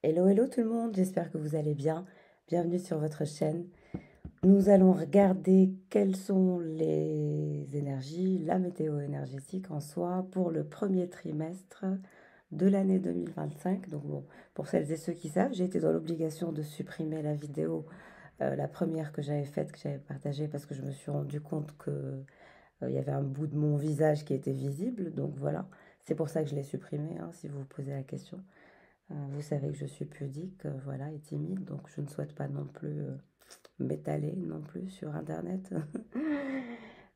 Hello, hello tout le monde, j'espère que vous allez bien. Bienvenue sur votre chaîne. Nous allons regarder quelles sont les énergies, la météo énergétique en soi pour le premier trimestre de l'année 2025. Donc bon, pour celles et ceux qui savent, j'ai été dans l'obligation de supprimer la vidéo, la première que j'avais faite, que j'avais partagée parce que je me suis rendu compte que il y avait un bout de mon visage qui était visible. Donc voilà, c'est pour ça que je l'ai supprimée, hein, si vous vous posez la question. Vous savez que je suis pudique, voilà, et timide, donc je ne souhaite pas non plus m'étaler non plus sur Internet.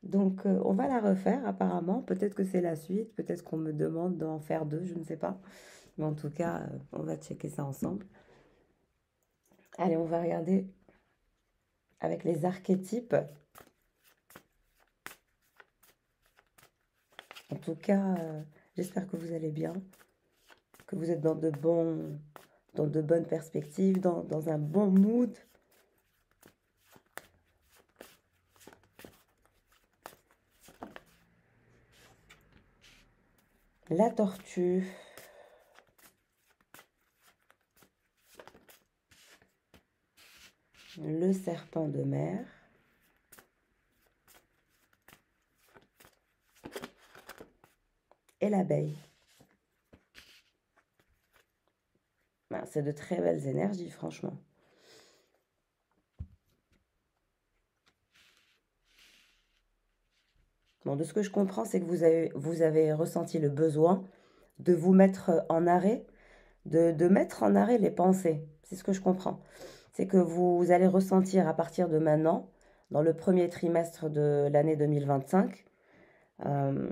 Donc on va la refaire apparemment. Peut-être que c'est la suite, peut-être qu'on me demande d'en faire deux, je ne sais pas. Mais en tout cas, on va checker ça ensemble. Allez, on va regarder avec les archétypes. En tout cas, j'espère que vous allez bien, que vous êtes dans de bonnes perspectives, dans un bon mood. La tortue. Le serpent de mer. Et l'abeille. Ben, c'est de très belles énergies, franchement. Bon, de ce que je comprends, c'est que vous avez ressenti le besoin de vous mettre en arrêt, de mettre en arrêt les pensées. C'est ce que je comprends. C'est que vous allez ressentir à partir de maintenant, dans le premier trimestre de l'année 2025, euh,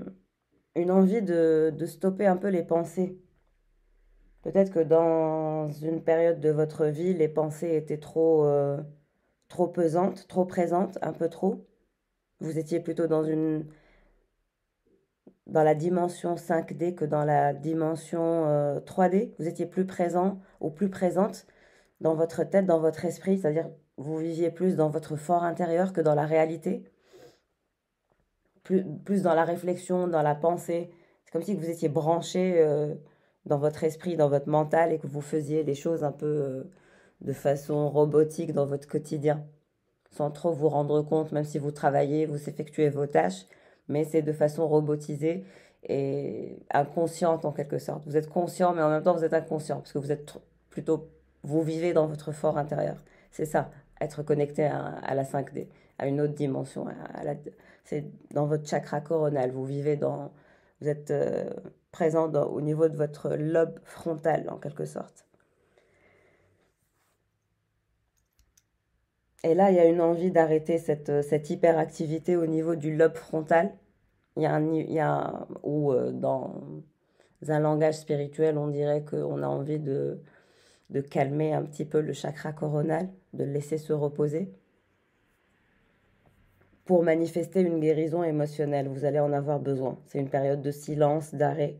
une envie de stopper un peu les pensées. Peut-être que dans une période de votre vie, les pensées étaient trop pesantes, trop présentes, un peu trop. Vous étiez plutôt dans la dimension 5D que dans la dimension 3D. Vous étiez plus présent ou plus présente dans votre tête, dans votre esprit, c'est-à-dire vous viviez plus dans votre fort intérieur que dans la réalité, plus dans la réflexion, dans la pensée. C'est comme si vous étiez branché dans votre esprit, dans votre mental et que vous faisiez les choses un peu de façon robotique dans votre quotidien, sans trop vous rendre compte, même si vous travaillez, vous effectuez vos tâches, mais c'est de façon robotisée et inconsciente en quelque sorte. Vous êtes conscient, mais en même temps vous êtes inconscient, parce que vous êtes plutôt, vous vivez dans votre fort intérieur. C'est ça, être connecté à la 5D, à une autre dimension. C'est dans votre chakra coronal, vous êtes présent au niveau de votre lobe frontal en quelque sorte. Et là, il y a une envie d'arrêter cette hyperactivité au niveau du lobe frontal. Ou dans un langage spirituel, on dirait qu'on a envie de calmer un petit peu le chakra coronal, de le laisser se reposer pour manifester une guérison émotionnelle. Vous allez en avoir besoin. C'est une période de silence, d'arrêt.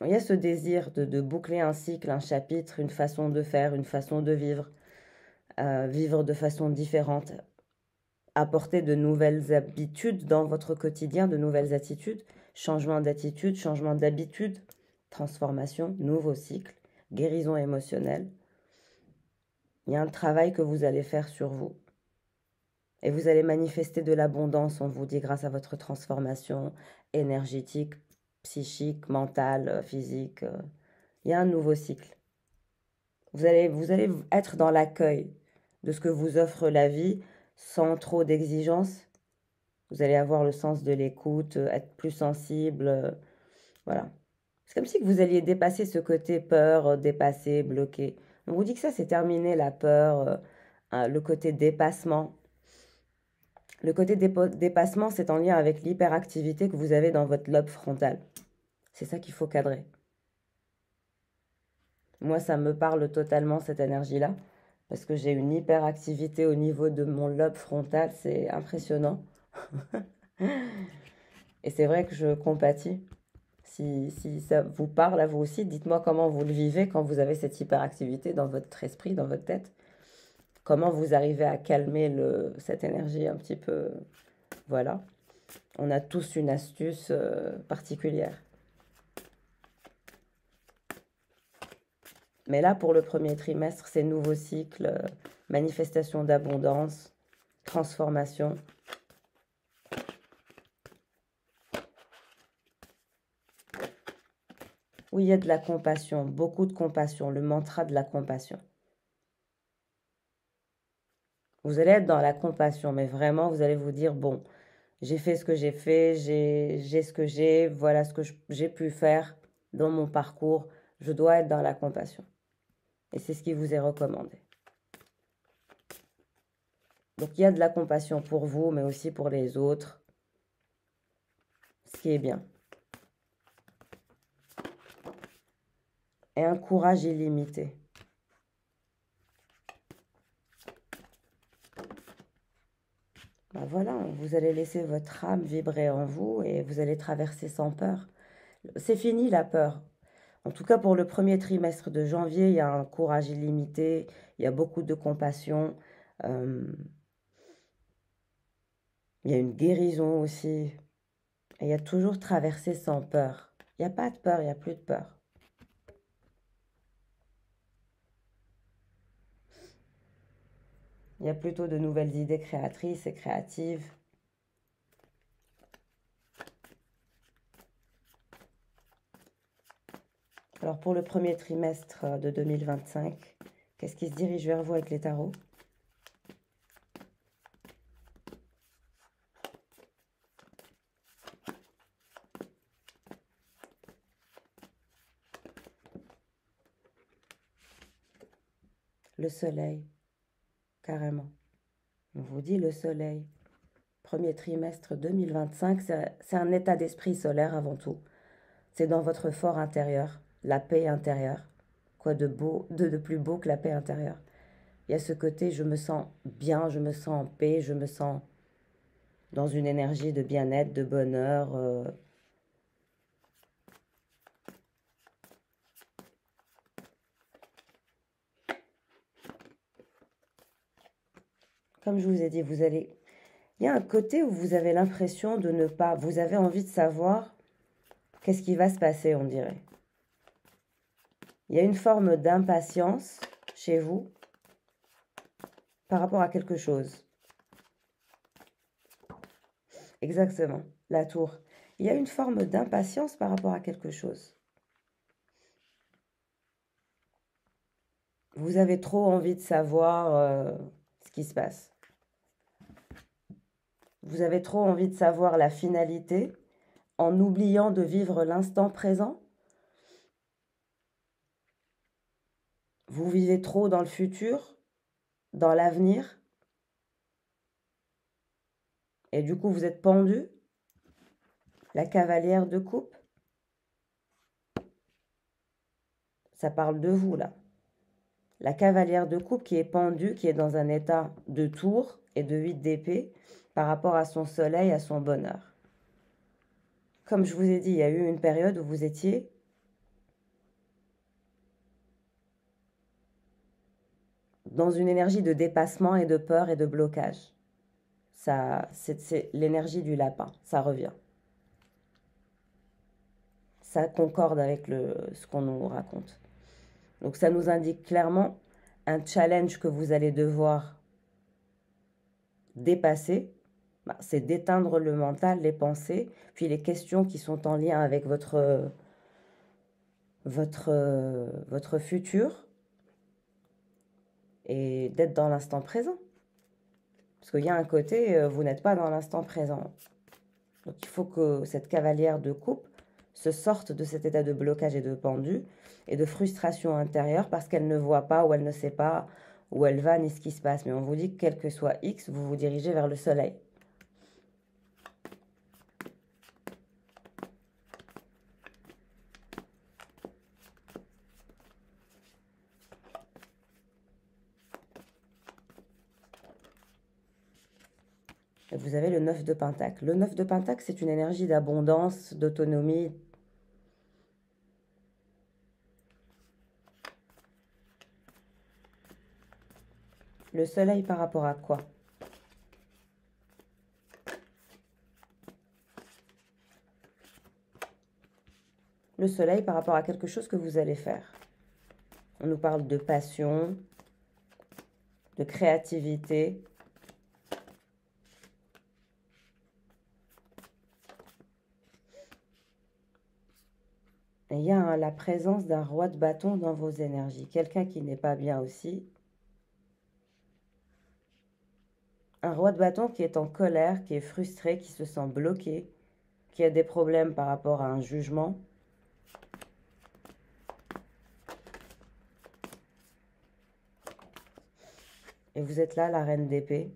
Il y a ce désir de boucler un cycle, un chapitre, une façon de faire, une façon de vivre, vivre de façon différente, apporter de nouvelles habitudes dans votre quotidien, de nouvelles attitudes, changement d'attitude, changement d'habitude, transformation, nouveau cycle, guérison émotionnelle. Il y a un travail que vous allez faire sur vous. Et vous allez manifester de l'abondance, on vous dit, grâce à votre transformation énergétique, psychique, mentale, physique. Il y a un nouveau cycle. Vous allez être dans l'accueil de ce que vous offre la vie sans trop d'exigences. Vous allez avoir le sens de l'écoute, être plus sensible. Voilà. C'est comme si que vous alliez dépasser ce côté peur, dépassé, bloqué. On vous dit que ça, c'est terminé, la peur, le côté dépassement. Le côté dépassement, c'est en lien avec l'hyperactivité que vous avez dans votre lobe frontal. C'est ça qu'il faut cadrer. Moi, ça me parle totalement, cette énergie-là, parce que j'ai une hyperactivité au niveau de mon lobe frontal, c'est impressionnant. Et c'est vrai que je compatis. Si ça vous parle à vous aussi, dites-moi comment vous le vivez quand vous avez cette hyperactivité dans votre esprit, dans votre tête. Comment vous arrivez à calmer cette énergie un petit peu. Voilà. On a tous une astuce particulière. Mais là, pour le premier trimestre, c'est nouveau cycle, manifestation d'abondance, transformation. Oui, il y a de la compassion, beaucoup de compassion, le mantra de la compassion. Vous allez être dans la compassion, mais vraiment, vous allez vous dire, bon, j'ai fait ce que j'ai fait, j'ai ce que j'ai, voilà ce que j'ai pu faire dans mon parcours. Je dois être dans la compassion. Et c'est ce qui vous est recommandé. Donc, il y a de la compassion pour vous, mais aussi pour les autres, ce qui est bien. Et un courage illimité. Ben voilà, vous allez laisser votre âme vibrer en vous et vous allez traverser sans peur. C'est fini la peur. En tout cas, pour le premier trimestre de janvier, il y a un courage illimité, il y a beaucoup de compassion, il y a une guérison aussi. Et il y a toujours traversé sans peur. Il n'y a pas de peur, il n'y a plus de peur. Il y a plutôt de nouvelles idées créatrices et créatives. Alors pour le premier trimestre de 2025, qu'est-ce qui se dirige vers vous avec les tarots? Le soleil, carrément. On vous dit le soleil. Premier trimestre 2025, c'est un état d'esprit solaire avant tout. C'est dans votre fort intérieur, la paix intérieure. Quoi de beau, de plus beau que la paix intérieure? Il y a ce côté, je me sens bien, je me sens en paix, je me sens dans une énergie de bien-être, de bonheur. Comme je vous ai dit, il y a un côté où vous avez l'impression de ne pas... Vous avez envie de savoir qu'est-ce qui va se passer, on dirait. Il y a une forme d'impatience chez vous par rapport à quelque chose. Exactement, la tour. Il y a une forme d'impatience par rapport à quelque chose. Vous avez trop envie de savoir ce qui se passe. Vous avez trop envie de savoir la finalité en oubliant de vivre l'instant présent. Vous vivez trop dans le futur, dans l'avenir. Et du coup, vous êtes pendu. La cavalière de coupe. Ça parle de vous, là. La cavalière de coupe qui est pendue, qui est dans un état de tour et de 8 d'épée par rapport à son soleil, à son bonheur. Comme je vous ai dit, il y a eu une période où vous étiez dans une énergie de dépassement et de peur et de blocage. Ça, c'est l'énergie du lapin, ça revient. Ça concorde avec ce qu'on nous raconte. Donc ça nous indique clairement un challenge que vous allez devoir dépasser. C'est d'éteindre le mental, les pensées, puis les questions qui sont en lien avec votre futur et d'être dans l'instant présent. Parce qu'il y a un côté, vous n'êtes pas dans l'instant présent. Donc il faut que cette cavalière de coupe se sorte de cet état de blocage et de pendu et de frustration intérieure parce qu'elle ne voit pas ou elle ne sait pas où elle va ni ce qui se passe. Mais on vous dit que quel que soit X, vous vous dirigez vers le soleil. Et vous avez le 9 de Pentacle. Le 9 de Pentacle, c'est une énergie d'abondance, d'autonomie. Le soleil par rapport à quoi? Le soleil par rapport à quelque chose que vous allez faire. On nous parle de passion, de créativité. Et il y a la présence d'un roi de bâton dans vos énergies. Quelqu'un qui n'est pas bien aussi. Un roi de bâton qui est en colère, qui est frustré, qui se sent bloqué, qui a des problèmes par rapport à un jugement. Et vous êtes là, la reine d'épée.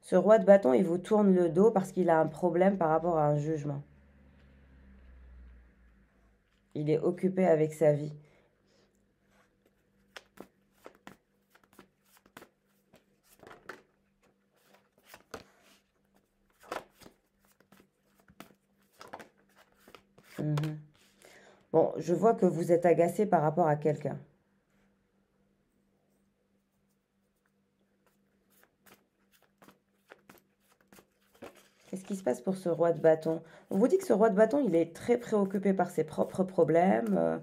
Ce roi de bâton, il vous tourne le dos parce qu'il a un problème par rapport à un jugement. Il est occupé avec sa vie. Mhm. Bon, je vois que vous êtes agacé par rapport à quelqu'un. Qu'est-ce qui se passe pour ce roi de bâton? On vous dit que ce roi de bâton, il est très préoccupé par ses propres problèmes.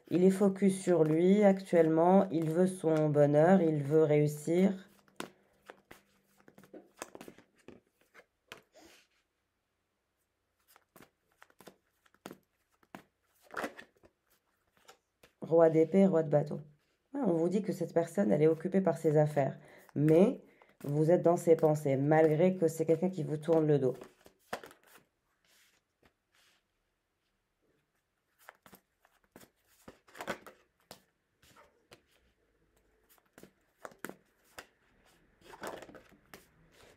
Il est focus sur lui actuellement. Il veut son bonheur, il veut réussir. Roi d'épée, roi de bâton. Ouais, on vous dit que cette personne, elle est occupée par ses affaires. Mais vous êtes dans ses pensées, malgré que c'est quelqu'un qui vous tourne le dos.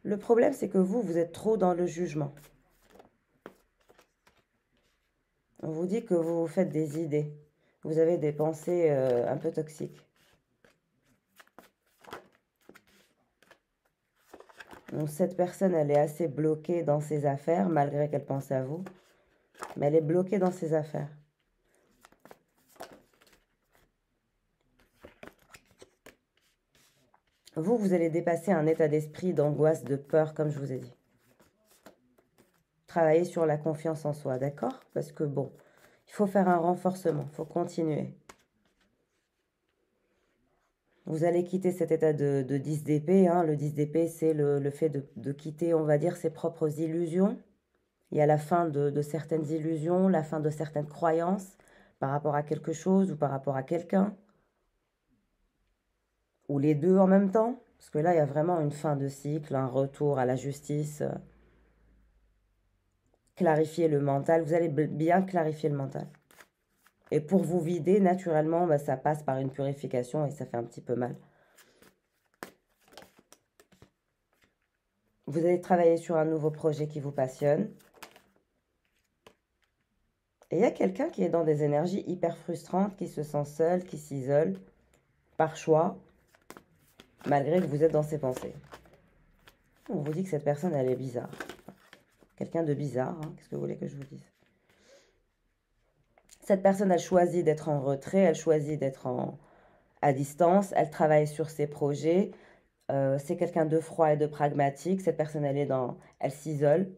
Le problème, c'est que vous êtes trop dans le jugement. On vous dit que vous vous faites des idées. Vous avez des pensées un peu toxiques. Donc, cette personne, elle est assez bloquée dans ses affaires, malgré qu'elle pense à vous. Mais elle est bloquée dans ses affaires. Vous allez dépasser un état d'esprit d'angoisse, de peur, comme je vous ai dit. Travailler sur la confiance en soi, d'accord? Parce que bon, il faut faire un renforcement, il faut continuer. Vous allez quitter cet état de 10 d'épée. Hein. Le 10 d'épée, c'est le fait de quitter, on va dire, ses propres illusions. Il y a la fin de certaines illusions, la fin de certaines croyances par rapport à quelque chose ou par rapport à quelqu'un. Ou les deux en même temps. Parce que là, il y a vraiment une fin de cycle, un retour à la justice. Clarifier le mental. Vous allez bien clarifier le mental. Et pour vous vider, naturellement, bah, ça passe par une purification et ça fait un petit peu mal. Vous allez travailler sur un nouveau projet qui vous passionne. Et il y a quelqu'un qui est dans des énergies hyper frustrantes, qui se sent seul, qui s'isole, par choix, malgré que vous êtes dans ses pensées. On vous dit que cette personne, elle est bizarre. Quelqu'un de bizarre, hein. Qu'est-ce que vous voulez que je vous dise? Cette personne, elle choisit d'être en retrait, elle choisit d'être à distance, elle travaille sur ses projets. C'est quelqu'un de froid et de pragmatique. Cette personne, elle s'isole.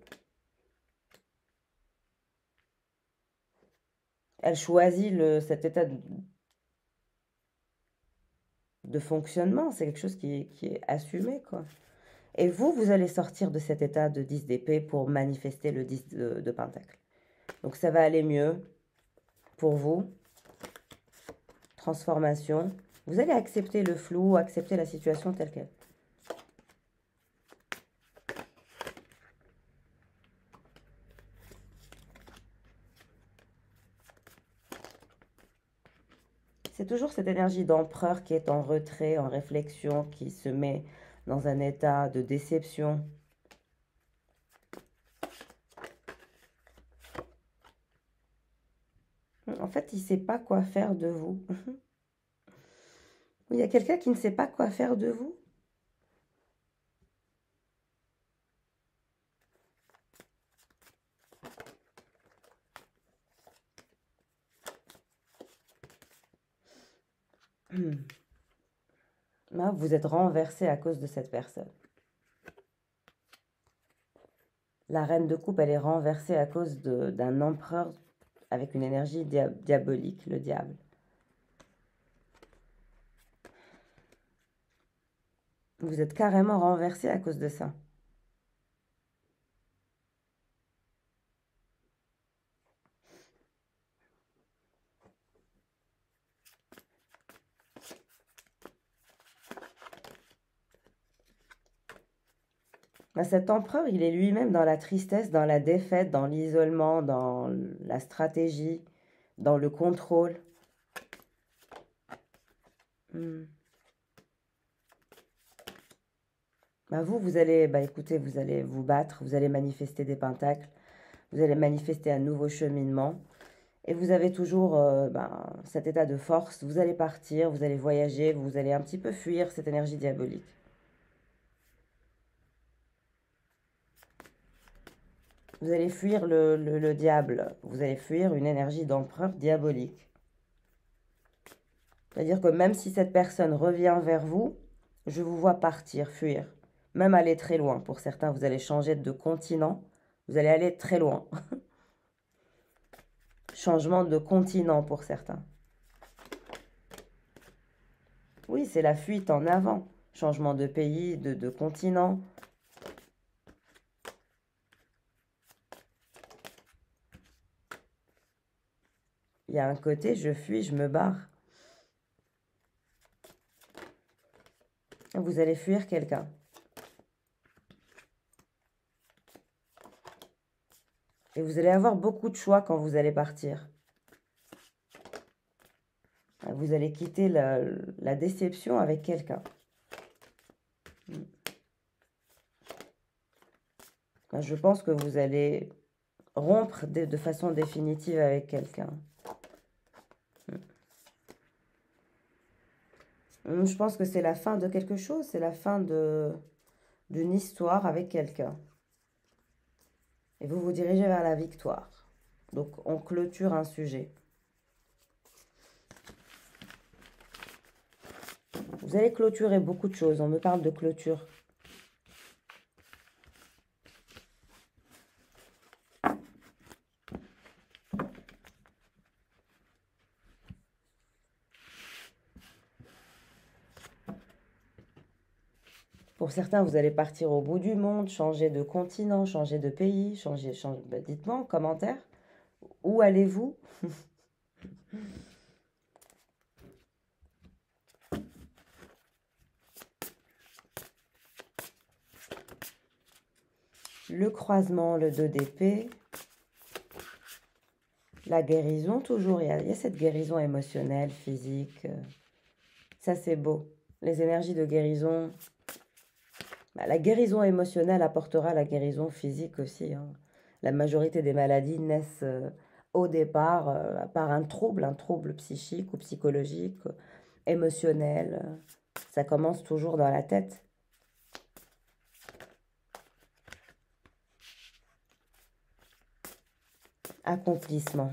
Elle choisit cet état de fonctionnement. C'est quelque chose qui est assumé, quoi. Et vous allez sortir de cet état de 10 d'épée pour manifester le 10 de pentacle. Donc ça va aller mieux pour vous. Transformation. Vous allez accepter le flou, accepter la situation telle qu'elle. C'est toujours cette énergie d'empereur qui est en retrait, en réflexion, qui se met dans un état de déception. En fait, il ne sait pas quoi faire de vous. Il y a quelqu'un qui ne sait pas quoi faire de vous. Là, vous êtes renversé à cause de cette personne. La reine de coupe, elle est renversée à cause d'un empereur avec une énergie diabolique, le diable. Vous êtes carrément renversé à cause de ça. Bah, cet empereur, il est lui-même dans la tristesse, dans la défaite, dans l'isolement, dans la stratégie, dans le contrôle. Hmm. Bah, vous allez, bah, écoutez, vous allez vous battre, vous allez manifester des pentacles, vous allez manifester un nouveau cheminement. Et vous avez toujours cet état de force. Vous allez partir, vous allez voyager, vous allez un petit peu fuir cette énergie diabolique. Vous allez fuir le diable. Vous allez fuir une énergie d'empereur diabolique. C'est-à-dire que même si cette personne revient vers vous, je vous vois partir, fuir. Même aller très loin. Pour certains, vous allez changer de continent. Vous allez aller très loin. Changement de continent pour certains. Oui, c'est la fuite en avant. Changement de pays, de continent. Il y a un côté, je fuis, je me barre. Vous allez fuir quelqu'un. Et vous allez avoir beaucoup de choix quand vous allez partir. Vous allez quitter la déception avec quelqu'un. Je pense que vous allez rompre de façon définitive avec quelqu'un. Je pense que c'est la fin de quelque chose, c'est la fin d'une histoire avec quelqu'un. Et vous vous dirigez vers la victoire. Donc, on clôture un sujet. Vous allez clôturer beaucoup de choses. On me parle de clôture. Pour certains, vous allez partir au bout du monde, changer de continent, changer de pays, changer. Ben, dites-moi en commentaire. Où allez-vous? Le croisement, le 2 d'épée. La guérison, toujours. Il y a cette guérison émotionnelle, physique. Ça, c'est beau. Les énergies de guérison. La guérison émotionnelle apportera la guérison physique aussi. Hein. La majorité des maladies naissent au départ par un trouble psychique ou psychologique, émotionnel. Ça commence toujours dans la tête. Accomplissement.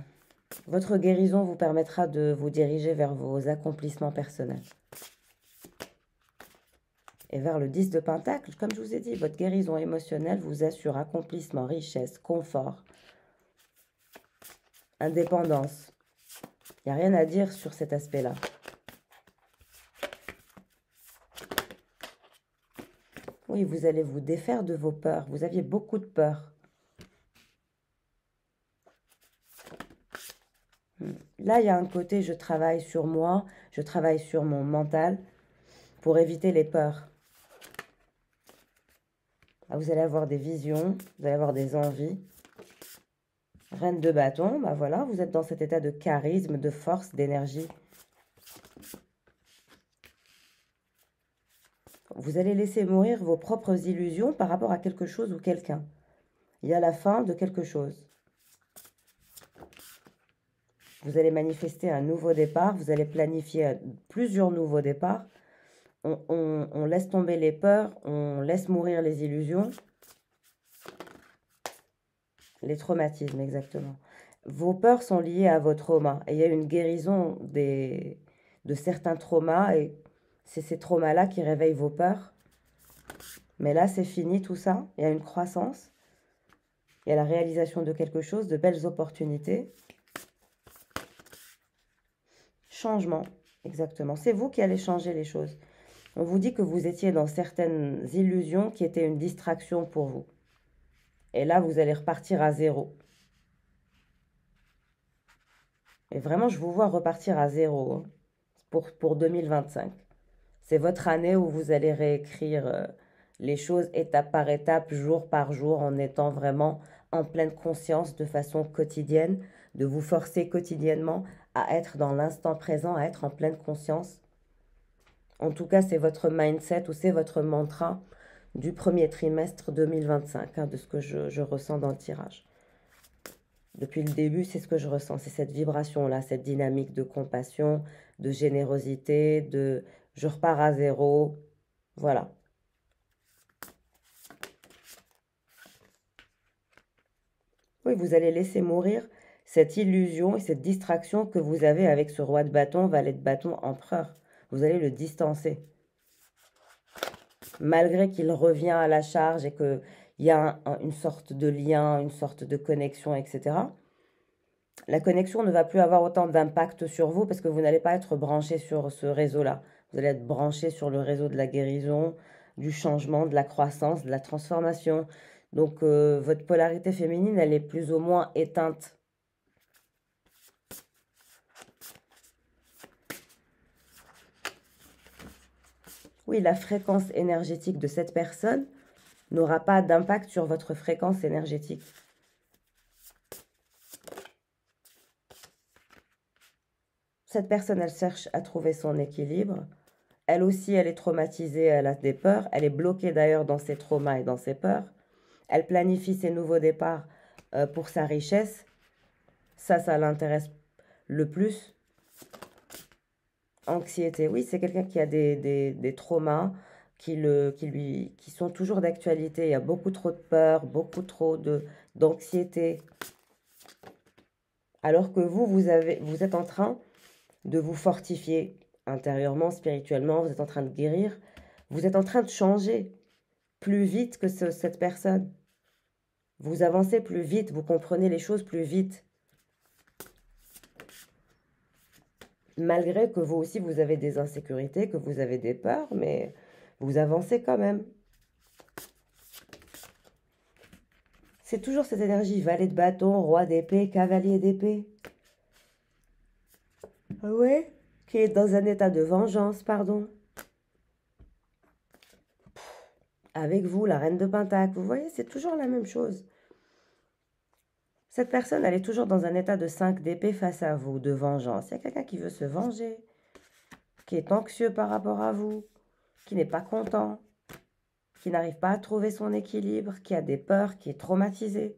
Votre guérison vous permettra de vous diriger vers vos accomplissements personnels. Et vers le 10 de Pentacle, comme je vous ai dit, votre guérison émotionnelle vous assure accomplissement, richesse, confort, indépendance. Il n'y a rien à dire sur cet aspect-là. Oui, vous allez vous défaire de vos peurs. Vous aviez beaucoup de peurs. Là, il y a un côté, je travaille sur moi, je travaille sur mon mental pour éviter les peurs. Vous allez avoir des visions, vous allez avoir des envies. Reine de bâton, bah voilà, vous êtes dans cet état de charisme, de force, d'énergie. Vous allez laisser mourir vos propres illusions par rapport à quelque chose ou quelqu'un. Il y a la fin de quelque chose. Vous allez manifester un nouveau départ, vous allez planifier plusieurs nouveaux départs. On laisse tomber les peurs, on laisse mourir les illusions. Les traumatismes, exactement. Vos peurs sont liées à vos traumas. Et il y a une guérison de certains traumas. Et c'est ces traumas-là qui réveillent vos peurs. Mais là, c'est fini tout ça. Il y a une croissance. Il y a la réalisation de quelque chose, de belles opportunités. Changement, exactement. C'est vous qui allez changer les choses. On vous dit que vous étiez dans certaines illusions qui étaient une distraction pour vous. Et là, vous allez repartir à zéro. Et vraiment, je vous vois repartir à zéro hein, pour 2025. C'est votre année où vous allez réécrire les choses étape par étape, jour par jour, en étant vraiment en pleine conscience de façon quotidienne, de vous forcer quotidiennement à être dans l'instant présent, à être en pleine conscience. En tout cas, c'est votre mindset ou c'est votre mantra du premier trimestre 2025, hein, de ce que je ressens dans le tirage. Depuis le début, c'est ce que je ressens, c'est cette vibration-là, cette dynamique de compassion, de générosité, de je repars à zéro, voilà. Oui, vous allez laisser mourir cette illusion et cette distraction que vous avez avec ce roi de bâton, valet de bâton, empereur. Vous allez le distancer. Malgré qu'il revient à la charge et qu'il y a une sorte de lien, une sorte de connexion, etc. La connexion ne va plus avoir autant d'impact sur vous parce que vous n'allez pas être branché sur ce réseau-là. Vous allez être branché sur le réseau de la guérison, du changement, de la croissance, de la transformation. Donc, votre polarité féminine, elle est plus ou moins éteinte. Oui, la fréquence énergétique de cette personne n'aura pas d'impact sur votre fréquence énergétique. Cette personne, elle cherche à trouver son équilibre. Elle aussi, elle est traumatisée, elle a des peurs. Elle est bloquée d'ailleurs dans ses traumas et dans ses peurs. Elle planifie ses nouveaux départs pour sa richesse. Ça l'intéresse le plus. Anxiété, oui, c'est quelqu'un qui a des traumas qui sont toujours d'actualité. Il y a beaucoup trop de peur, beaucoup trop d'anxiété. Alors que vous êtes en train de vous fortifier intérieurement, spirituellement, vous êtes en train de guérir, vous êtes en train de changer plus vite que cette personne. Vous avancez plus vite, vous comprenez les choses plus vite. Malgré que vous aussi, vous avez des insécurités, que vous avez des peurs, mais vous avancez quand même. C'est toujours cette énergie, valet de bâton, roi d'épée, cavalier d'épée. Ah ouais? Qui est dans un état de vengeance, pardon. Avec vous, la reine de Pentacle, vous voyez, c'est toujours la même chose. Cette personne, elle est toujours dans un état de 5 d'épée face à vous, de vengeance. Il y a quelqu'un qui veut se venger, qui est anxieux par rapport à vous, qui n'est pas content, qui n'arrive pas à trouver son équilibre, qui a des peurs, qui est traumatisé,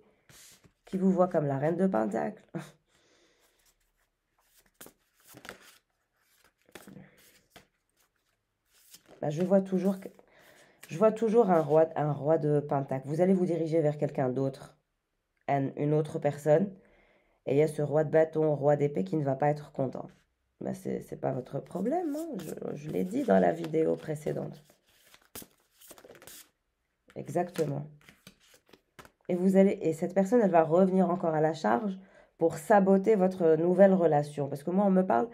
qui vous voit comme la reine de Pentacle. Bah, je vois toujours un roi de Pentacle. Vous allez vous diriger vers quelqu'un d'autre, une autre personne. Et il y a ce roi de bâton, roi d'épée qui ne va pas être content. Ben c'est pas votre problème, hein. Je l'ai dit dans la vidéo précédente. Exactement. Et cette personne, elle va revenir encore à la charge pour saboter votre nouvelle relation. Parce que moi, on me parle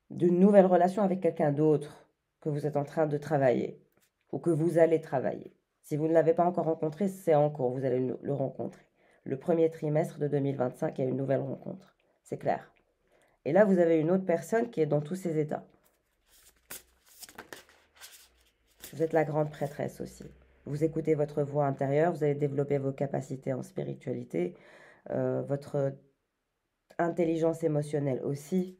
d'une nouvelle relation avec quelqu'un d'autre que vous êtes en train de travailler ou que vous allez travailler. Si vous ne l'avez pas encore rencontré, c'est en cours, vous allez le rencontrer. Le premier trimestre de 2025, il y a une nouvelle rencontre. C'est clair. Et là, vous avez une autre personne qui est dans tous ces états. Vous êtes la grande prêtresse aussi. Vous écoutez votre voix intérieure, vous allez développer vos capacités en spiritualité, votre intelligence émotionnelle aussi.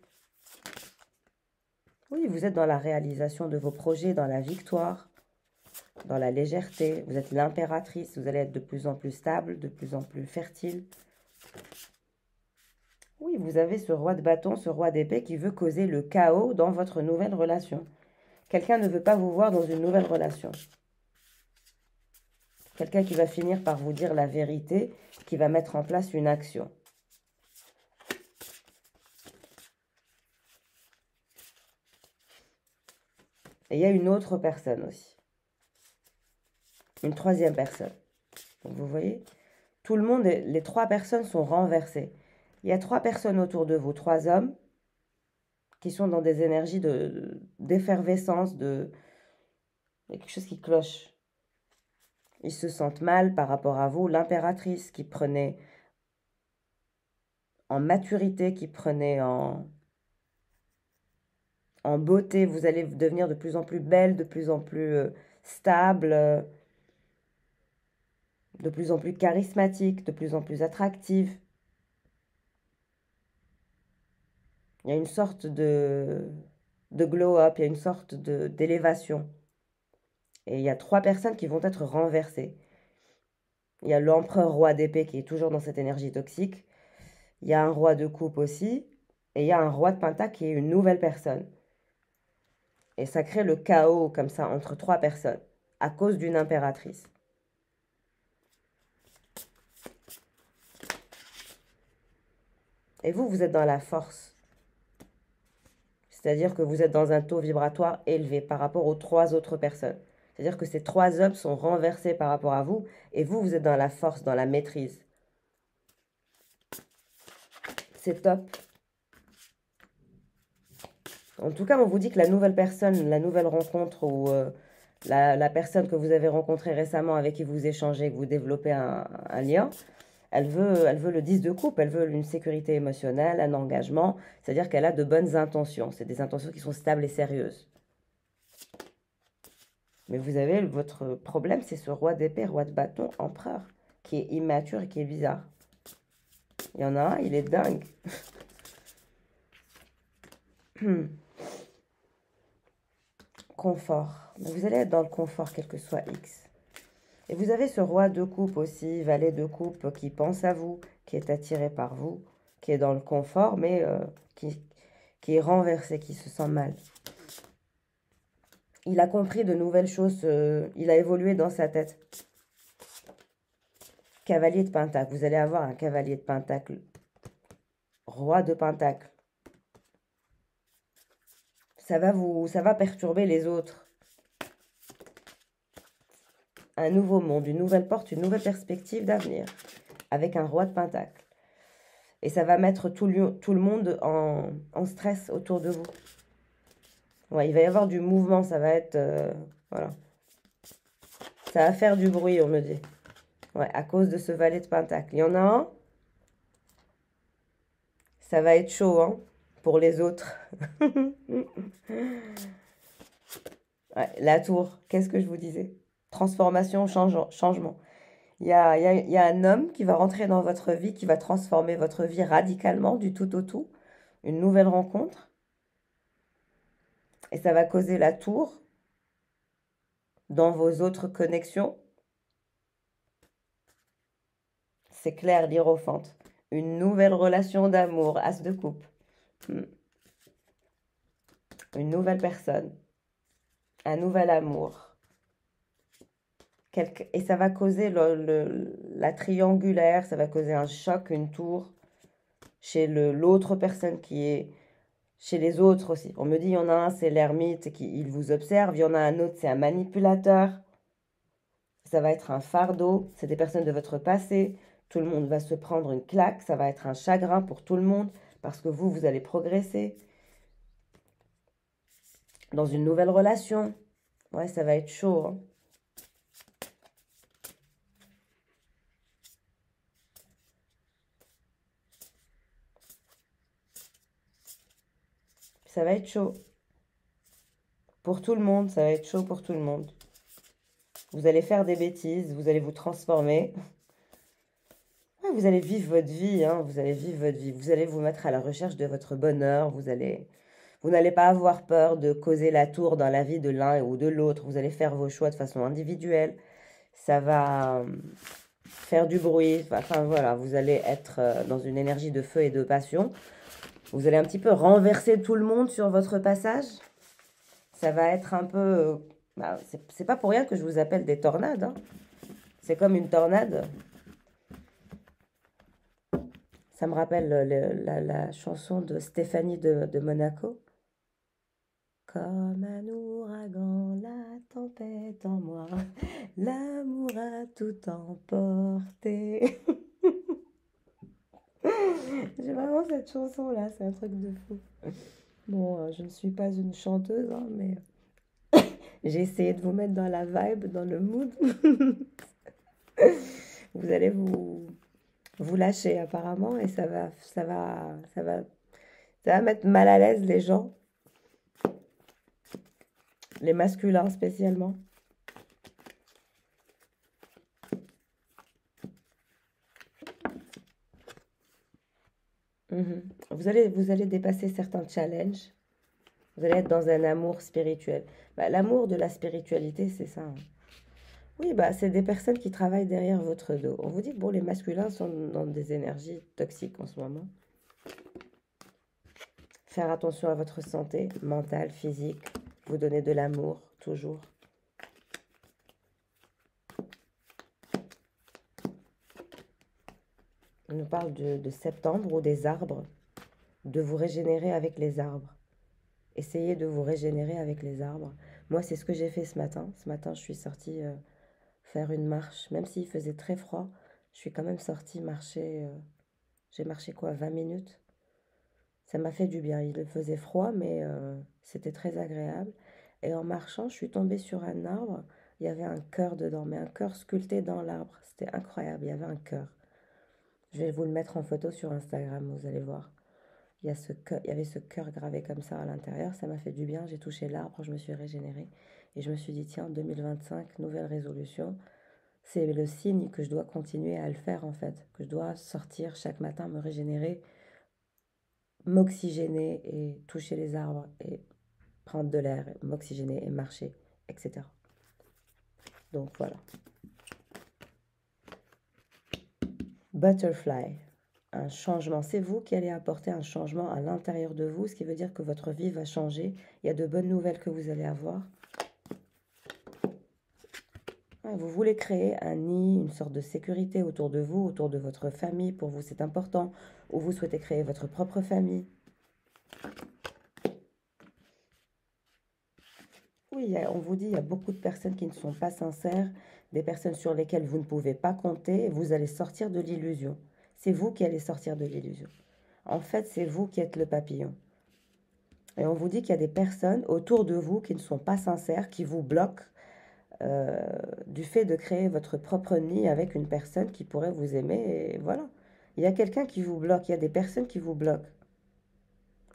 Oui, vous êtes dans la réalisation de vos projets, dans la victoire, dans la légèreté. Vous êtes l'impératrice, vous allez être de plus en plus stable, de plus en plus fertile. Oui, vous avez ce roi de bâton, ce roi d'épée qui veut causer le chaos dans votre nouvelle relation. Quelqu'un ne veut pas vous voir dans une nouvelle relation. Quelqu'un qui va finir par vous dire la vérité, qui va mettre en place une action. Et il y a une autre personne aussi. Une troisième personne. Donc vous voyez, tout le monde, les trois personnes sont renversées. Il y a trois personnes autour de vous, trois hommes, qui sont dans des énergies d'effervescence, Il y a quelque chose qui cloche. Ils se sentent mal par rapport à vous. L'impératrice qui prenait en maturité, qui prenait en beauté. Vous allez devenir de plus en plus belle, de plus en plus stable, de plus en plus charismatique, de plus en plus attractive. Il y a une sorte de glow-up, il y a une sorte d'élévation. Et il y a 3 personnes qui vont être renversées. Il y a l'empereur roi d'épée qui est toujours dans cette énergie toxique. Il y a un roi de coupe aussi. Et il y a un roi de pentacle qui est une nouvelle personne. Et ça crée le chaos comme ça entre 3 personnes à cause d'une impératrice. Et vous êtes dans la force. C'est-à-dire que vous êtes dans un taux vibratoire élevé par rapport aux 3 autres personnes. C'est-à-dire que ces 3 hommes sont renversés par rapport à vous. Et vous êtes dans la force, dans la maîtrise. C'est top. En tout cas, on vous dit que la nouvelle personne, la nouvelle rencontre ou la personne que vous avez rencontrée récemment avec qui vous échangez, que vous développez un lien, elle veut le 10 de coupe, elle veut une sécurité émotionnelle, un engagement, c'est-à-dire qu'elle a de bonnes intentions. C'est des intentions qui sont stables et sérieuses. Mais vous avez votre problème, c'est ce roi d'épée, roi de bâton, empereur, qui est immature et qui est bizarre. Il y en a un, il est dingue. Confort. Vous allez être dans le confort, quel que soit X. Et vous avez ce roi de coupe aussi, valet de coupe, qui pense à vous, qui est attiré par vous, qui est dans le confort, mais qui est renversé, qui se sent mal. Il a compris de nouvelles choses, il a évolué dans sa tête. Cavalier de pentacle, vous allez avoir un cavalier de pentacle. Roi de pentacle. Ça va perturber les autres. Un nouveau monde, une nouvelle porte, une nouvelle perspective d'avenir. Avec un roi de pentacle. Et ça va mettre tout le monde en stress autour de vous. Ouais, il va y avoir du mouvement, ça va être... voilà. Ça va faire du bruit, on me dit. Ouais, à cause de ce valet de pentacle. Il y en a un. Ça va être chaud, hein, pour les autres. Ouais, la tour, qu'est-ce que je vous disais? Transformation, changement. Il y a un homme qui va rentrer dans votre vie, qui va transformer votre vie radicalement, du tout au tout. Une nouvelle rencontre. Et ça va causer la tour dans vos autres connexions. C'est clair, l'hiérophante. Une nouvelle relation d'amour, as de coupe. Une nouvelle personne. Un nouvel amour. Et ça va causer la triangulaire, ça va causer un choc, une tour chez l'autre personne qui est chez les autres aussi. On me dit, il y en a un, c'est l'ermite, il vous observe. Il y en a un autre, c'est un manipulateur. Ça va être un fardeau. C'est des personnes de votre passé. Tout le monde va se prendre une claque. Ça va être un chagrin pour tout le monde parce que vous allez progresser dans une nouvelle relation. Ouais, ça va être chaud, hein. Ça va être chaud. Pour tout le monde, ça va être chaud pour tout le monde. Vous allez faire des bêtises, vous allez vous transformer. Ouais, vous allez vivre votre vie, hein, vous allez vivre votre vie. Vous allez vous mettre à la recherche de votre bonheur. Vous n'allez pas avoir peur de causer la tour dans la vie de l'un ou de l'autre. Vous allez faire vos choix de façon individuelle. Ça va faire du bruit. Enfin, voilà, vous allez être dans une énergie de feu et de passion. Vous allez un petit peu renverser tout le monde sur votre passage. Ça va être un peu... c'est pas pour rien que je vous appelle des tornades, hein. C'est comme une tornade. Ça me rappelle la chanson de Stéphanie de Monaco. Comme un ouragan, la tempête en moi, l'amour a tout emporté. J'ai vraiment cette chanson-là, c'est un truc de fou. Bon, je ne suis pas une chanteuse, hein, mais J'ai essayé de vous mettre dans la vibe, dans le mood. Vous allez vous lâcher apparemment et ça va mettre mal à l'aise les gens, les masculins spécialement. Vous allez dépasser certains challenges. Vous allez être dans un amour spirituel. Bah, l'amour de la spiritualité, c'est ça, hein. Oui, bah, c'est des personnes qui travaillent derrière votre dos. On vous dit que bon, les masculins sont dans des énergies toxiques en ce moment. Faire attention à votre santé mentale, physique. Vous donner de l'amour, toujours. On nous parle de septembre ou des arbres. De vous régénérer avec les arbres. Essayez de vous régénérer avec les arbres. Moi, c'est ce que j'ai fait ce matin. Ce matin, je suis sortie faire une marche. Même s'il faisait très froid, je suis quand même sortie marcher. J'ai marché quoi, 20 minutes? Ça m'a fait du bien. Il faisait froid, mais c'était très agréable. Et en marchant, je suis tombée sur un arbre. Il y avait un cœur dedans, mais un cœur sculpté dans l'arbre. C'était incroyable, il y avait un cœur. Je vais vous le mettre en photo sur Instagram, vous allez voir. Il y avait ce cœur gravé comme ça à l'intérieur. Ça m'a fait du bien. J'ai touché l'arbre, je me suis régénérée. Et je me suis dit, tiens, 2025, nouvelle résolution. C'est le signe que je dois continuer à le faire en fait. Que je dois sortir chaque matin, me régénérer, m'oxygéner et toucher les arbres et prendre de l'air, m'oxygéner et marcher, etc. Donc voilà. Butterfly, un changement. C'est vous qui allez apporter un changement à l'intérieur de vous, ce qui veut dire que votre vie va changer. Il y a de bonnes nouvelles que vous allez avoir. Vous voulez créer un nid, une sorte de sécurité autour de vous, autour de votre famille. Pour vous, c'est important. Ou vous souhaitez créer votre propre famille. Oui, on vous dit, il y a beaucoup de personnes qui ne sont pas sincères, des personnes sur lesquelles vous ne pouvez pas compter, et vous allez sortir de l'illusion. C'est vous qui allez sortir de l'illusion. En fait, c'est vous qui êtes le papillon. Et on vous dit qu'il y a des personnes autour de vous qui ne sont pas sincères, qui vous bloquent du fait de créer votre propre nid avec une personne qui pourrait vous aimer. Et voilà. Il y a quelqu'un qui vous bloque, il y a des personnes qui vous bloquent.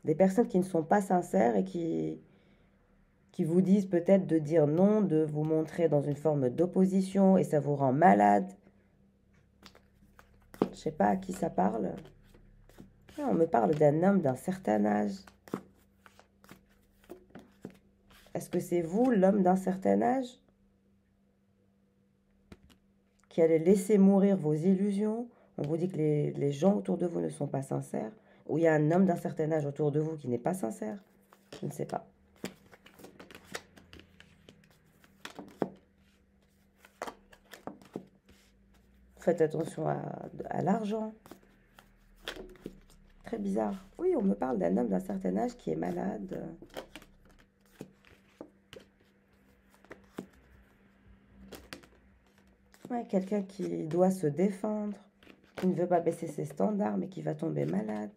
Des personnes qui ne sont pas sincères et qui vous disent peut-être de dire non, de vous montrer dans une forme d'opposition et ça vous rend malade. Je ne sais pas à qui ça parle. Ah, on me parle d'un homme d'un certain âge. Est-ce que c'est vous, l'homme d'un certain âge, qui allez laisser mourir vos illusions? On vous dit que les gens autour de vous ne sont pas sincères. Ou il y a un homme d'un certain âge autour de vous qui n'est pas sincère. Je ne sais pas. Faites attention à l'argent. Très bizarre. Oui, on me parle d'un homme d'un certain âge qui est malade. Ouais, quelqu'un qui doit se défendre, qui ne veut pas baisser ses standards, mais qui va tomber malade.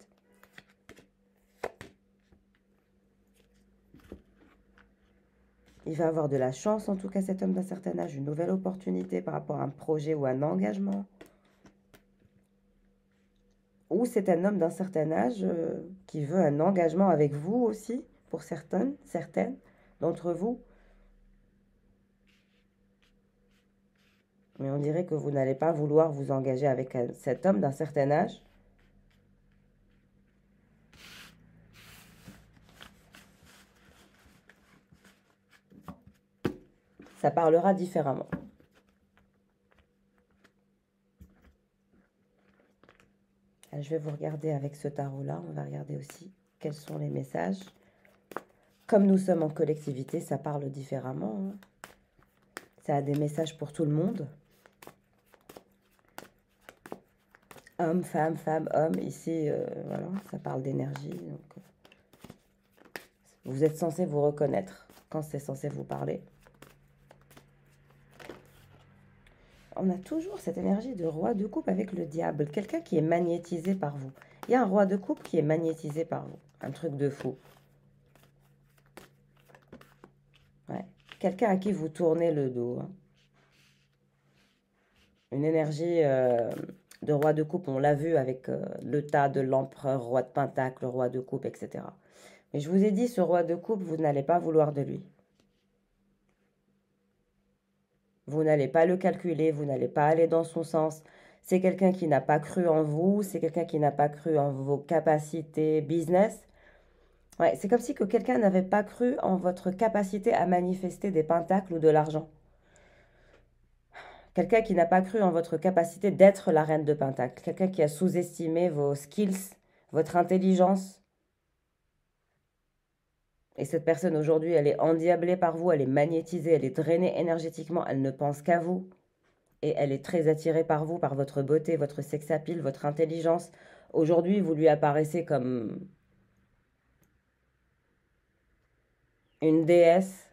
Il va avoir de la chance, en tout cas, cet homme d'un certain âge, une nouvelle opportunité par rapport à un projet ou un engagement. Ou c'est un homme d'un certain âge qui veut un engagement avec vous aussi, pour certaines d'entre vous. Mais on dirait que vous n'allez pas vouloir vous engager avec cet homme d'un certain âge. Ça parlera différemment. Je vais vous regarder avec ce tarot-là. On va regarder aussi quels sont les messages. Comme nous sommes en collectivité, ça parle différemment, hein. Ça a des messages pour tout le monde. Homme, femme, homme. Ici, voilà, ça parle d'énergie. Donc, vous êtes censé vous reconnaître quand c'est censé vous parler. On a toujours cette énergie de roi de coupe avec le diable. Quelqu'un qui est magnétisé par vous. Il y a un roi de coupe qui est magnétisé par vous. Un truc de fou. Ouais. quelqu'un à qui vous tournez le dos, hein. Une énergie de roi de coupe, on l'a vu avec le tas de l'empereur, roi de pentacle, roi de coupe, etc. Mais je vous ai dit, ce roi de coupe, vous n'allez pas vouloir de lui. Vous n'allez pas le calculer, vous n'allez pas aller dans son sens. C'est quelqu'un qui n'a pas cru en vous, c'est quelqu'un qui n'a pas cru en vos capacités business. Ouais, c'est comme si que quelqu'un n'avait pas cru en votre capacité à manifester des pentacles ou de l'argent. Quelqu'un qui n'a pas cru en votre capacité d'être la reine de Pentacle. Quelqu'un qui a sous-estimé vos skills, votre intelligence. Et cette personne aujourd'hui, elle est endiablée par vous, elle est magnétisée, elle est drainée énergétiquement, elle ne pense qu'à vous. Et elle est très attirée par vous, par votre beauté, votre sex appeal, votre intelligence. Aujourd'hui, vous lui apparaissez comme une déesse.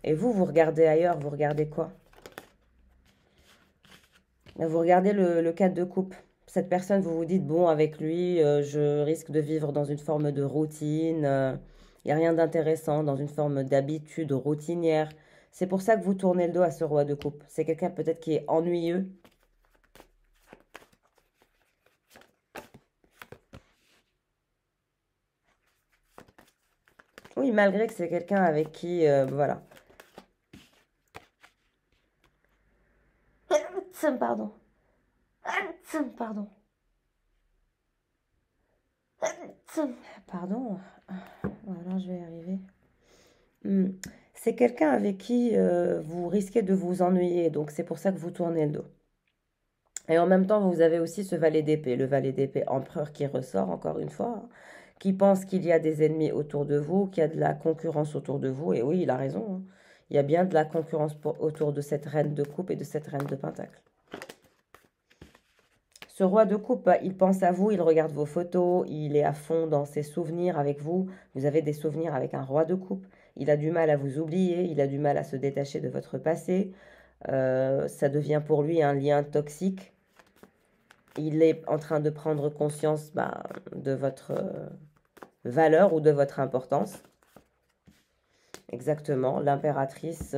Et vous, vous regardez ailleurs, vous regardez quoi? Vous regardez le 4 de coupe. Cette personne, vous vous dites, bon, avec lui, je risque de vivre dans une forme de routine. Il n'y a rien d'intéressant, dans une forme d'habitude routinière. C'est pour ça que vous tournez le dos à ce roi de coupe. C'est quelqu'un peut-être qui est ennuyeux. Oui, malgré que c'est quelqu'un avec qui, voilà. Pardon. Pardon. Pardon. Voilà, je vais y arriver. C'est quelqu'un avec qui vous risquez de vous ennuyer, donc c'est pour ça que vous tournez le dos. Et en même temps, vous avez aussi ce valet d'épée, le valet d'épée empereur qui ressort, encore une fois, hein, qui pense qu'il y a des ennemis autour de vous, qu'il y a de la concurrence autour de vous. Et oui, il a raison, hein. Il y a bien de la concurrence autour de cette reine de coupe et de cette reine de pentacle. Ce roi de coupe, il pense à vous, il regarde vos photos, il est à fond dans ses souvenirs avec vous. Vous avez des souvenirs avec un roi de coupe. Il a du mal à vous oublier, il a du mal à se détacher de votre passé. Ça devient pour lui un lien toxique. Il est en train de prendre conscience de votre valeur ou de votre importance. Exactement, l'impératrice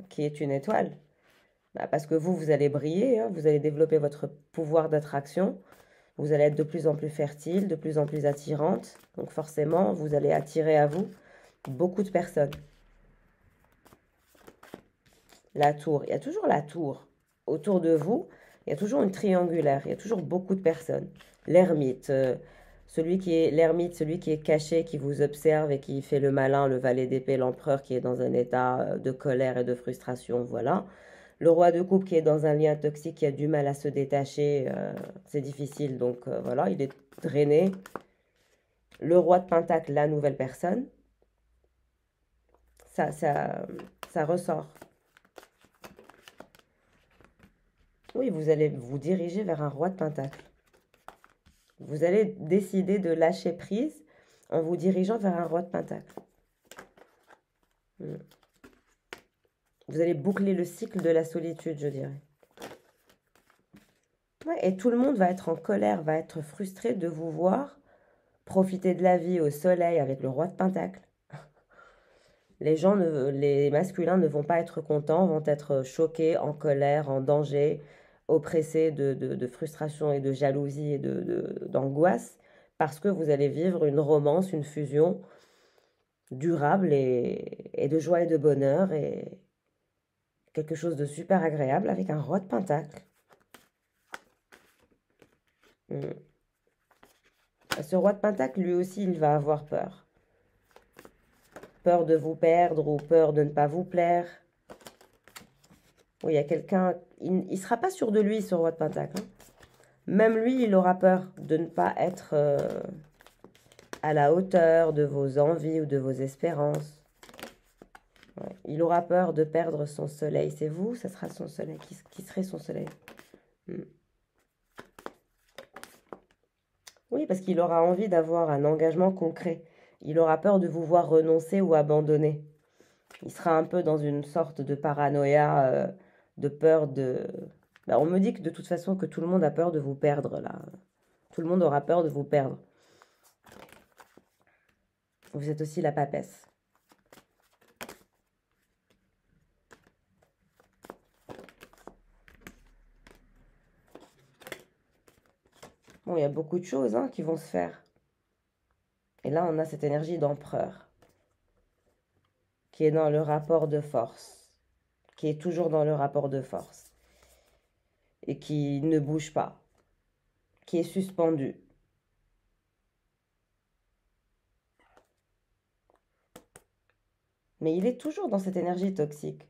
qui est une étoile. Parce que vous allez briller, hein, vous allez développer votre pouvoir d'attraction. Vous allez être de plus en plus fertile, de plus en plus attirante. Donc forcément, vous allez attirer à vous beaucoup de personnes. La tour, il y a toujours la tour. Autour de vous, il y a toujours une triangulaire, il y a toujours beaucoup de personnes. L'ermite, celui qui est caché, qui vous observe et qui fait le malin, le valet d'épée, l'empereur qui est dans un état de colère et de frustration, voilà. Le roi de coupe qui est dans un lien toxique, qui a du mal à se détacher, c'est difficile, donc voilà, il est drainé. Le roi de pentacle, la nouvelle personne, ça ressort. Oui, vous allez vous diriger vers un roi de pentacle. Vous allez décider de lâcher prise en vous dirigeant vers un roi de pentacle. Vous allez boucler le cycle de la solitude, je dirais. Ouais, et tout le monde va être en colère, va être frustré de vous voir profiter de la vie au soleil avec le roi de pentacle. Les masculins ne vont pas être contents, vont être choqués, en colère, en danger, oppressés de frustration et de jalousie et d'angoisse, parce que vous allez vivre une romance, une fusion durable et de joie et de bonheur, et quelque chose de super agréable avec un roi de pentacle. Ce roi de pentacle, lui aussi, il va avoir peur. Peur de vous perdre ou peur de ne pas vous plaire. Oui, il y a quelqu'un, il ne sera pas sûr de lui, ce roi de pentacle, hein. Même lui, il aura peur de ne pas être à la hauteur de vos envies ou de vos espérances. Ouais. Il aura peur de perdre son soleil. C'est vous, ça sera son soleil. Qui serait son soleil? Oui, parce qu'il aura envie d'avoir un engagement concret. Il aura peur de vous voir renoncer ou abandonner. Il sera un peu dans une sorte de paranoïa, de peur de... on me dit que de toute façon, que tout le monde a peur de vous perdre, là. Tout le monde aura peur de vous perdre. Vous êtes aussi la papesse. Bon, il y a beaucoup de choses hein, qui vont se faire. Et là, on a cette énergie d'empereur qui est dans le rapport de force, qui est toujours dans le rapport de force et qui ne bouge pas, qui est suspendu. Mais il est toujours dans cette énergie toxique.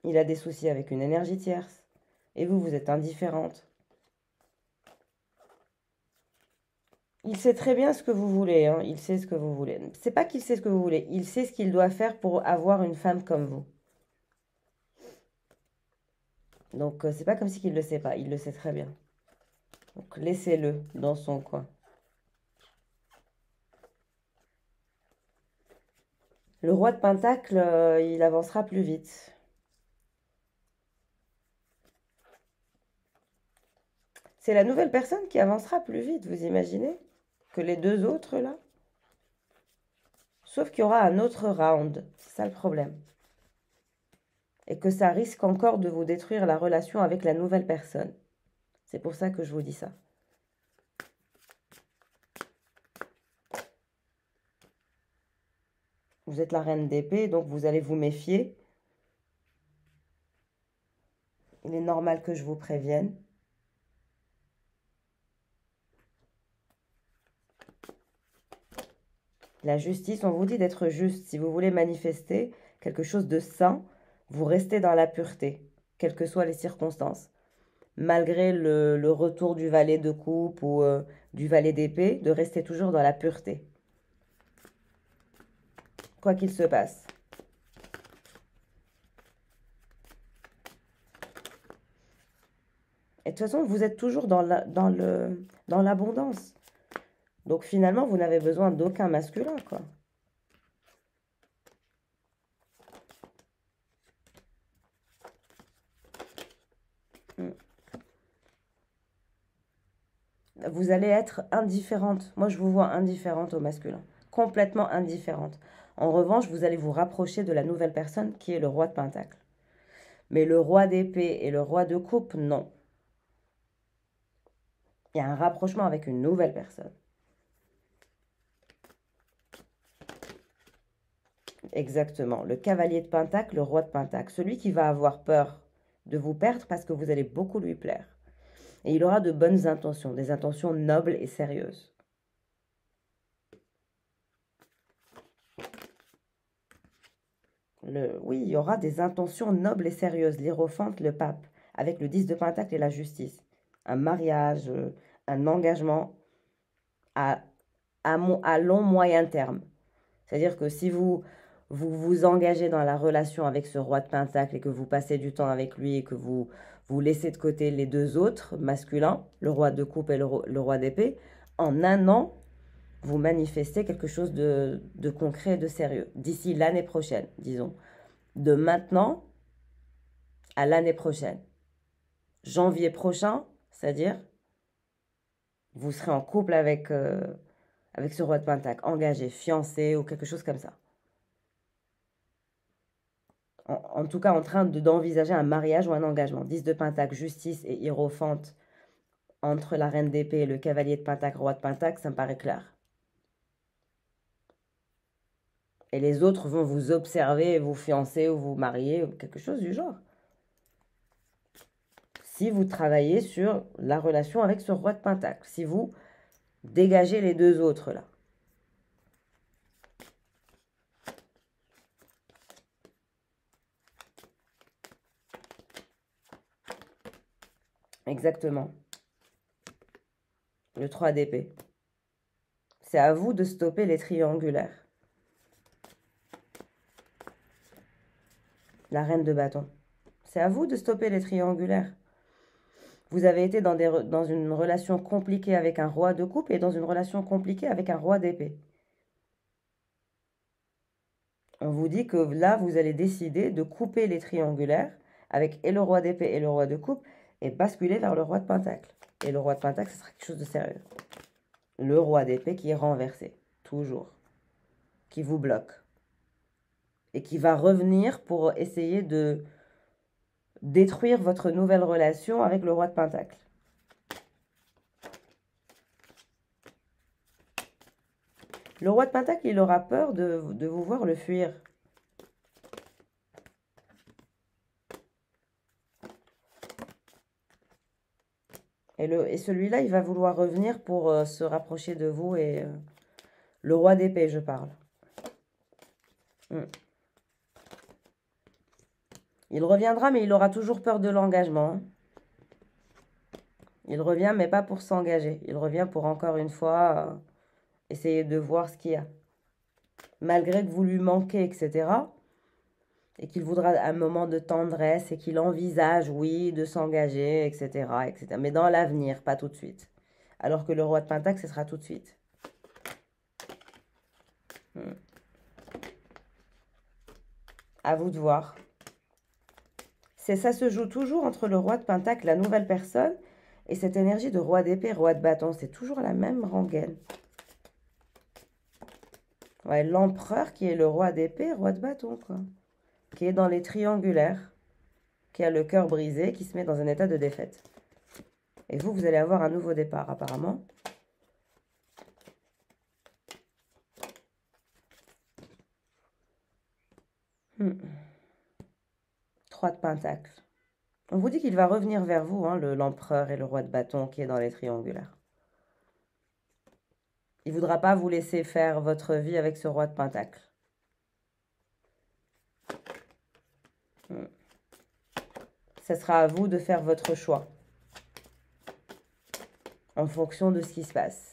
Il a des soucis avec une énergie tierce. Et vous, vous êtes indifférente. Il sait très bien ce que vous voulez, hein. Il sait ce que vous voulez. C'est pas qu'il sait ce que vous voulez, il sait ce qu'il doit faire pour avoir une femme comme vous. Donc, c'est pas comme si qu'il le sait pas, il le sait très bien. Donc, laissez-le dans son coin. Le roi de Pentacle, il avancera plus vite. C'est la nouvelle personne qui avancera plus vite, vous imaginez, que les deux autres, là. Sauf qu'il y aura un autre round, c'est ça le problème. Et que ça risque encore de vous détruire la relation avec la nouvelle personne. C'est pour ça que je vous dis ça. Vous êtes la reine d'épée, donc vous allez vous méfier. Il est normal que je vous prévienne. La justice, on vous dit d'être juste. Si vous voulez manifester quelque chose de sain, vous restez dans la pureté, quelles que soient les circonstances. Malgré le retour du valet de coupe ou du valet d'épée, de rester toujours dans la pureté. Quoi qu'il se passe. Et de toute façon, vous êtes toujours dans l'abondance. Donc finalement, vous n'avez besoin d'aucun masculin, quoi. Vous allez être indifférente. Moi, je vous vois indifférente au masculin. Complètement indifférente. En revanche, vous allez vous rapprocher de la nouvelle personne qui est le roi de Pentacle. Mais le roi d'épée et le roi de coupe, non. Il y a un rapprochement avec une nouvelle personne. Exactement. Le cavalier de Pentacle, le roi de Pentacle. Celui qui va avoir peur de vous perdre parce que vous allez beaucoup lui plaire. Et il aura de bonnes intentions, des intentions nobles et sérieuses. Oui, il y aura des intentions nobles et sérieuses. L'hiérophante, le pape, avec le 10 de Pentacle et la justice. Un mariage, un engagement à long moyen terme. C'est-à-dire que si vous engagez dans la relation avec ce roi de Pentacle et que vous passez du temps avec lui et que vous laissez de côté les deux autres masculins, le roi de coupe et le roi d'épée, en un an, vous manifestez quelque chose de concret et de sérieux. D'ici l'année prochaine, disons. De maintenant à l'année prochaine. Janvier prochain, c'est-à-dire, vous serez en couple avec ce roi de Pentacle, engagé, fiancé ou quelque chose comme ça. En tout cas, en train d'envisager un mariage ou un engagement. 10 de Pentacle, justice et hiérophante entre la reine d'épée et le cavalier de Pentacle, roi de Pentacle, ça me paraît clair. Et les autres vont vous observer, vous fiancer ou vous marier ou quelque chose du genre. Si vous travaillez sur la relation avec ce roi de Pentacle, si vous dégagez les deux autres là. Exactement. Le 3 d'épée. C'est à vous de stopper les triangulaires. La reine de bâton. C'est à vous de stopper les triangulaires. Vous avez été dans une relation compliquée avec un roi de coupe et dans une relation compliquée avec un roi d'épée. On vous dit que là, vous allez décider de couper les triangulaires avec et le roi d'épée et le roi de coupe et basculer vers le roi de Pentacle. Et le roi de Pentacle, ce sera quelque chose de sérieux. Le roi d'épée qui est renversé, toujours, qui vous bloque. et qui va revenir pour essayer de détruire votre nouvelle relation avec le roi de Pentacle. Le roi de Pentacle, il aura peur de vous voir le fuir. Et celui-là, il va vouloir revenir pour se rapprocher de vous. Et le roi d'épée, je parle. Il reviendra, mais il aura toujours peur de l'engagement. Hein. Il revient, mais pas pour s'engager. Il revient pour, encore une fois, essayer de voir ce qu'il y a. Malgré que vous lui manquez, etc. Et qu'il voudra un moment de tendresse et qu'il envisage, oui, de s'engager, etc., etc. Mais dans l'avenir, pas tout de suite. Alors que le roi de Pentacle, ce sera tout de suite. À vous de voir. Ça se joue toujours entre le roi de Pentacle, la nouvelle personne, et cette énergie de roi d'épée, roi de bâton. C'est toujours la même rengaine. Ouais, l'empereur qui est le roi d'épée, roi de bâton, quoi. Qui est dans les triangulaires, qui a le cœur brisé, qui se met dans un état de défaite. Et vous allez avoir un nouveau départ, apparemment. Trois de Pentacle. On vous dit qu'il va revenir vers vous, hein, l'empereur et le roi de bâton qui est dans les triangulaires. Il ne voudra pas vous laisser faire votre vie avec ce roi de Pentacle. Ça sera à vous de faire votre choix. En fonction de ce qui se passe.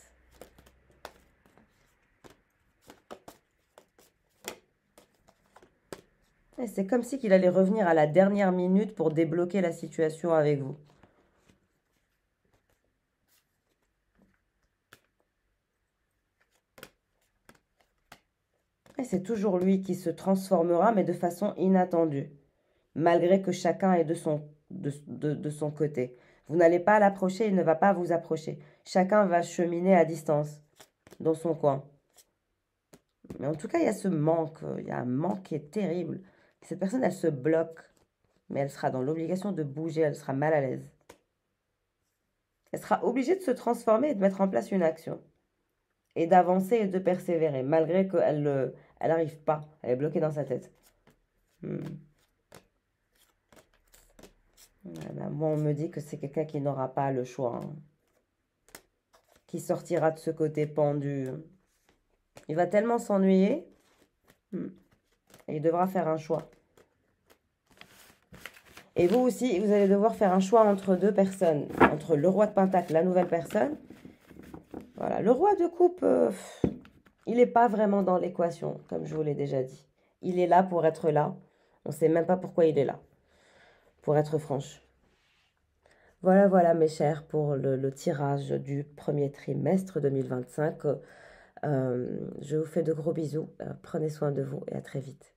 C'est comme si qu'il allait revenir à la dernière minute pour débloquer la situation avec vous. Et c'est toujours lui qui se transformera, mais de façon inattendue. Malgré que chacun est de son côté. Vous n'allez pas l'approcher, il ne va pas vous approcher. Chacun va cheminer à distance, dans son coin. Mais en tout cas, il y a ce manque. Il y a un manque qui est terrible. Cette personne, elle se bloque. Mais elle sera dans l'obligation de bouger. Elle sera mal à l'aise. Elle sera obligée de se transformer et de mettre en place une action. Et d'avancer et de persévérer. Malgré qu'elle n'arrive pas. Elle est bloquée dans sa tête. Moi, on me dit que c'est quelqu'un qui n'aura pas le choix. Hein. Qui sortira de ce côté pendu. Il va tellement s'ennuyer. Et il devra faire un choix. Et vous aussi, vous allez devoir faire un choix entre deux personnes. Entre le roi de Pentacle, la nouvelle personne. Voilà, le roi de coupe, il n'est pas vraiment dans l'équation, comme je vous l'ai déjà dit. Il est là pour être là. On ne sait même pas pourquoi il est là. Pour être franche. Voilà mes chers, pour le tirage du premier trimestre 2025. Je vous fais de gros bisous. Prenez soin de vous et à très vite.